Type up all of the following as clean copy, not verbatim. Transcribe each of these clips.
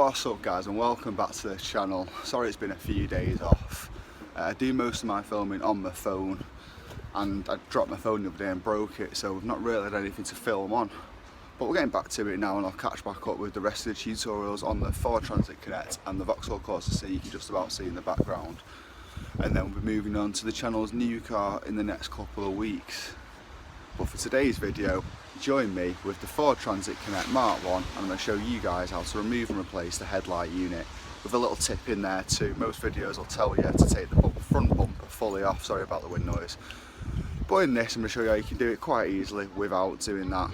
What's up guys, and welcome back to the channel. Sorry it's been a few days off. I do most of my filming on my phone, and I dropped my phone the other day and broke it, so we've not really had anything to film on. But we're getting back to it now, and I'll catch back up with the rest of the tutorials on the Ford Transit Connect and the Vauxhall Corsa you can just about see in the background. And then we'll be moving on to the channel's new car in the next couple of weeks. But for today's video, join me with the Ford Transit Connect Mark 1, and I'm going to show you guys how to remove and replace the headlight unit, with a little tip in there too. Most videos will tell you to take the front bumper fully off, sorry about the wind noise. But in this I'm going to show you how you can do it quite easily without doing that,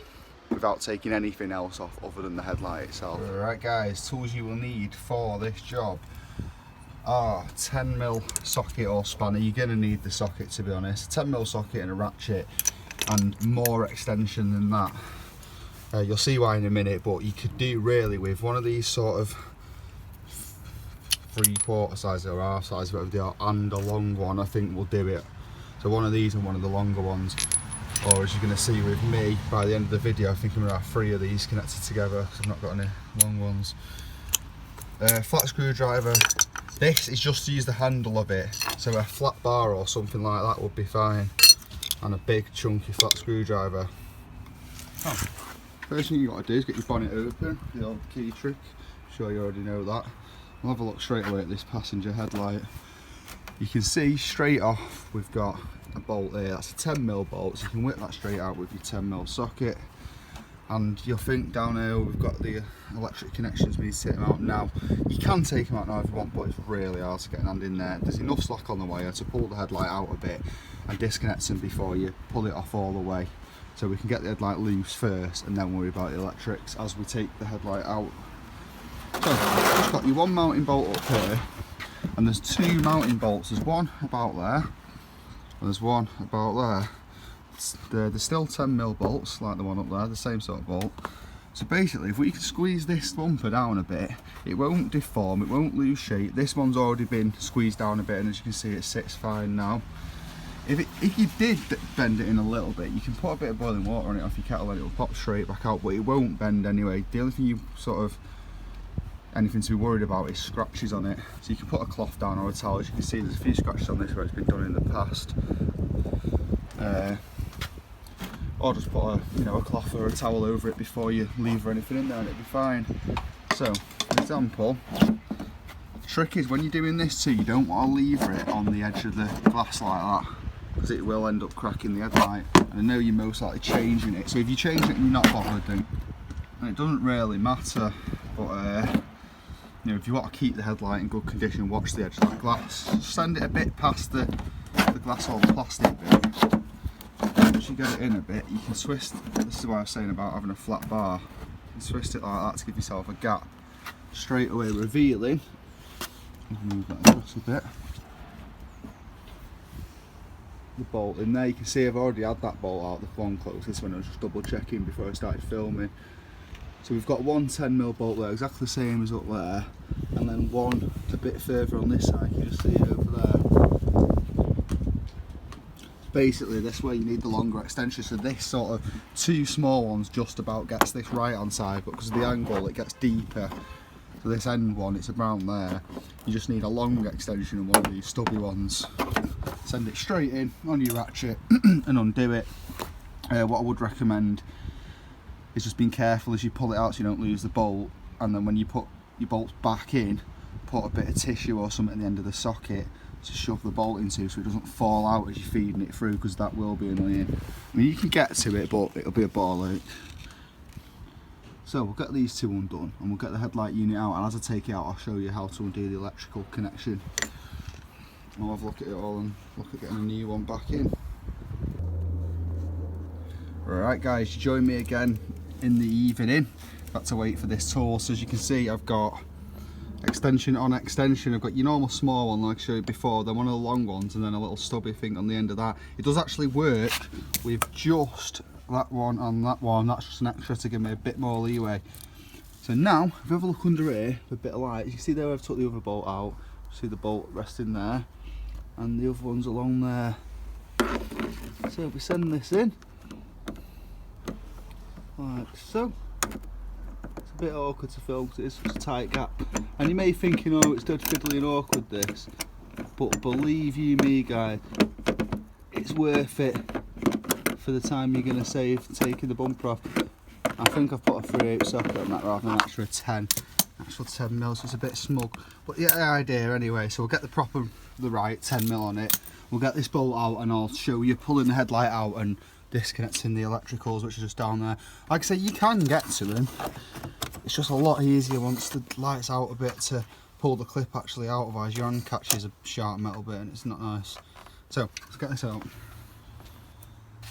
without taking anything else off other than the headlight itself. Alright guys, tools you will need for this job are 10mm socket or spanner. You're going to need the socket, to be honest. 10mm socket and a ratchet, and more extension than that. You'll see why in a minute, but you could do really with one of these sort of 3/4 size or half size, whatever they are, and a long one I think will do it. So one of these and one of the longer ones, or as you're going to see with me by the end of the video, I think I'm going to have 3 of these connected together because I've not got any long ones. Flat screwdriver. This is just to use the handle of it, so a flat bar or something like that would be fine. And a big chunky flat screwdriver. First thing you got to do is get your bonnet open, the old key trick. I'm sure you already know that. We'll have a look straight away at this passenger headlight. You can see straight off we've got a bolt there. That's a 10mm bolt, so you can whip that straight out with your 10mm socket. And you'll think down here we've got the electric connections, we need to take them out now. You can take them out now if you want, but it's really hard to get an hand in there. There's enough slack on the wire to pull the headlight out a bit and disconnect them before you pull it off all the way. So we can get the headlight loose first and then worry about the electrics as we take the headlight out. So you've just got your one mounting bolt up here, and there's 2 mounting bolts. There's one about there and there's one about there. They're still 10mm bolts like the one up there, the same sort of bolt. So basically if we can squeeze this bumper down a bit, it won't deform, it won't lose shape. This one's already been squeezed down a bit, and as you can see it sits fine now. If you did bend it in a little bit, you can put a bit of boiling water on it off your kettle and it'll pop straight back out, but it won't bend anyway. The only thing you anything to be worried about is scratches on it. So you can put a cloth down or a towel. As you can see there's a few scratches on this where it's been done in the past. Or just put a cloth or a towel over it before you leave or anything in there and it'll be fine. So, for example, the trick is when you're doing this too, you don't want to lever it on the edge of the glass like that, because it will end up cracking the headlight. And I know you're most likely changing it, so if you change it and you're not bothered, then it doesn't really matter. But if you want to keep the headlight in good condition, watch the edge of that glass. Send it a bit past the glass or the plastic bit. Once you get it in a bit, you can twist. This is what I was saying about having a flat bar. You can twist it like that to give yourself a gap, straight away revealing. Move that across a bit. The bolt in there, you can see I've already had that bolt out, the one close. This one I was just double checking before I started filming. So we've got one 10mm bolt there, exactly the same as up there, and then one a bit further on this side. You can just see it over there. Basically this way you need the longer extension, so this sort of 2 small ones just about gets this right hand side, but because of the angle it gets deeper. So this end one, it's around there. You just need a long extension and one of these stubby ones. Send it straight in on your ratchet and undo it. What I would recommend is just being careful as you pull it out so you don't lose the bolt, and then when you put your bolts back in, put a bit of tissue or something at the end of the socket to shove the bolt into so it doesn't fall out as you're feeding it through, because that will be annoying. I mean, you can get to it, but it'll be a ball ache. So we'll get these 2 undone and we'll get the headlight unit out, and as I take it out I'll show you how to undo the electrical connection. We'll have a look at it all and look at getting a new one back in. Alright guys, you join me again in the evening. Got to wait for this tool. So as you can see I've got extension on extension. I've got your normal small one like I showed you before, then one of the long ones, and then a little stubby thing on the end of that. It does actually work with just that one and that one. That's just an extra to give me a bit more leeway. So now if we have a look under here with a bit of light, you can see there I've took the other bolt out. See the bolt resting there, and the other one's along there. So if we send this in like so, bit awkward to film because it's such a tight gap. And you may think, you know, it's dead fiddly and awkward this, but believe you me guys, it's worth it for the time you're going to save taking the bumper off. I think I've put a 3/8 socket on that rather than an actual 10mm, so it's a bit smug. But yeah, the idea anyway, so we'll get the right 10mm on it. We'll get this bolt out and I'll show you pulling the headlight out and disconnecting the electricals, which are just down there. Like I say, you can get to them. It's just a lot easier once the light's out a bit to pull the clip actually out, otherwise your hand catches a sharp metal bit and it's not nice. So let's get this out.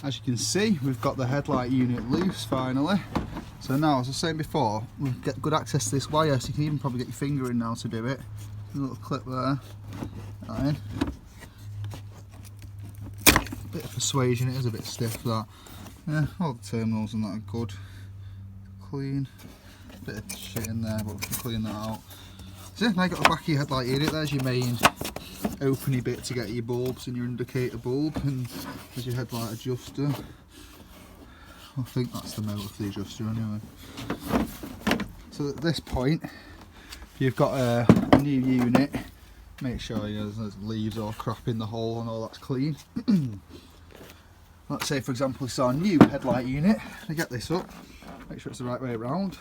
As you can see, we've got the headlight unit loose finally. So now, as I was saying before, we'll get good access to this wire, so you can even probably get your finger in now to do it. A little clip there. Right. Bit of persuasion, it is a bit stiff that. Yeah, all the terminals and that are good. Clean. Bit of shit in there, but we can clean that out. So yeah, now you've got the back of your headlight unit, there's your main openy bit to get your bulbs and your indicator bulb, and there's your headlight adjuster. I think that's the motor for the adjuster anyway. So at this point, you've got a new unit. Make sure there's leaves or crap in the hole and all that's clean. Let's say for example this is our new headlight unit. I get this up, make sure it's the right way around,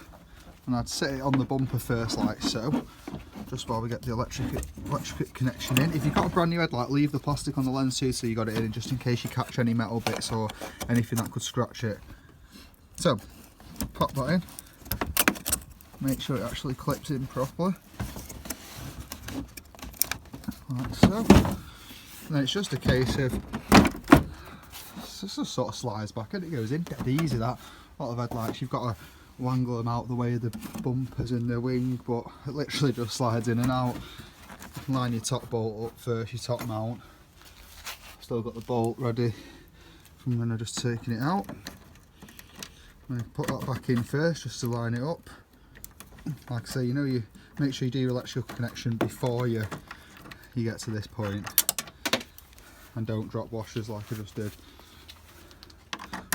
and I'd set it on the bumper first like so, just while we get the electric connection in. If you've got a brand new headlight, leave the plastic on the lens too so you got it in, just in case you catch any metal bits or anything that could scratch it. So pop that in, make sure it actually clips in properly. Like so. And then it's just a case of, it just sort of slides back and it goes in dead easy. That a lot of headlights you've got to wangle them out the way of the bumpers and the wing, but it literally just slides in and out. Line your top bolt up first, your top mount. Still got the bolt ready from when I just taken it out. I'm going to put that back in first just to line it up. Like I say, you know, you make sure you do your electrical connection before you get to this point, and don't drop washers like I just did.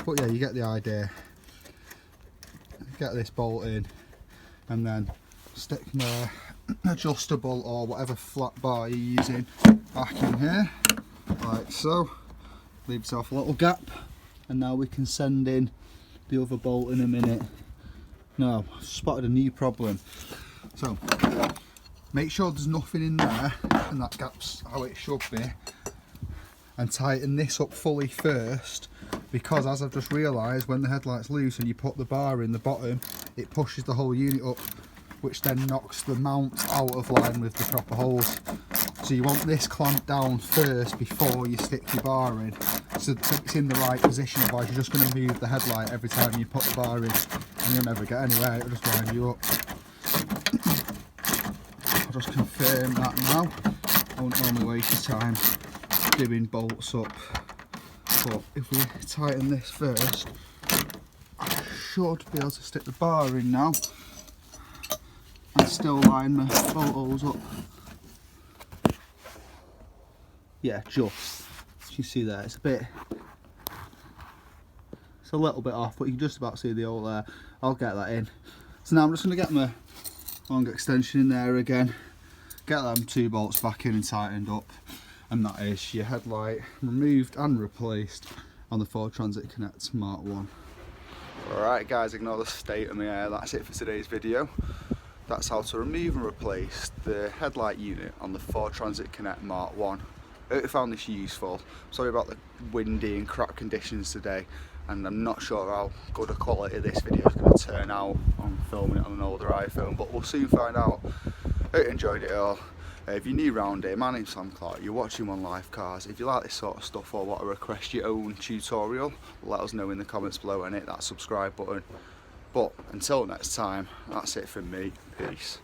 But yeah, you get the idea. Get this bolt in and then stick my adjustable or whatever flat bar you're using back in here like so. Leave yourself a little gap, and now we can send in the other bolt in a minute. Now I've spotted a new problem, so make sure there's nothing in there and that gap's how it should be, and tighten this up fully first, because as I've just realised, when the headlight's loose and you put the bar in the bottom, it pushes the whole unit up, which then knocks the mount out of line with the proper holes. So you want this clamped down first before you stick your bar in, so it's in the right position, otherwise you're just going to move the headlight every time you put the bar in and you'll never get anywhere, it'll just wind you up. I'll just confirm that now. I won't normally waste your time doing bolts up, but if we tighten this first, I should be able to stick the bar in now and still line my bolt holes up. Yeah, just. As you see there, it's a little bit off, but you can just about see the hole there. I'll get that in. So now I'm just going to get my long extension in there again, get them two bolts back in and tightened up, and that is your headlight removed and replaced on the Ford Transit Connect Mark 1. Alright guys, ignore the state of my hair, that's it for today's video. That's how to remove and replace the headlight unit on the Ford Transit Connect Mark 1. I hope you found this useful. Sorry about the windy and crap conditions today, and I'm not sure how good a quality this video is going to turn out on filming it on an older iPhone, but we'll soon find out. I hope you enjoyed it all. If you're new round here, my name's Sam Clark, you're watching One Life Cars. If you like this sort of stuff or want to request your own tutorial, let us know in the comments below and hit that subscribe button. But until next time, that's it from me. Peace.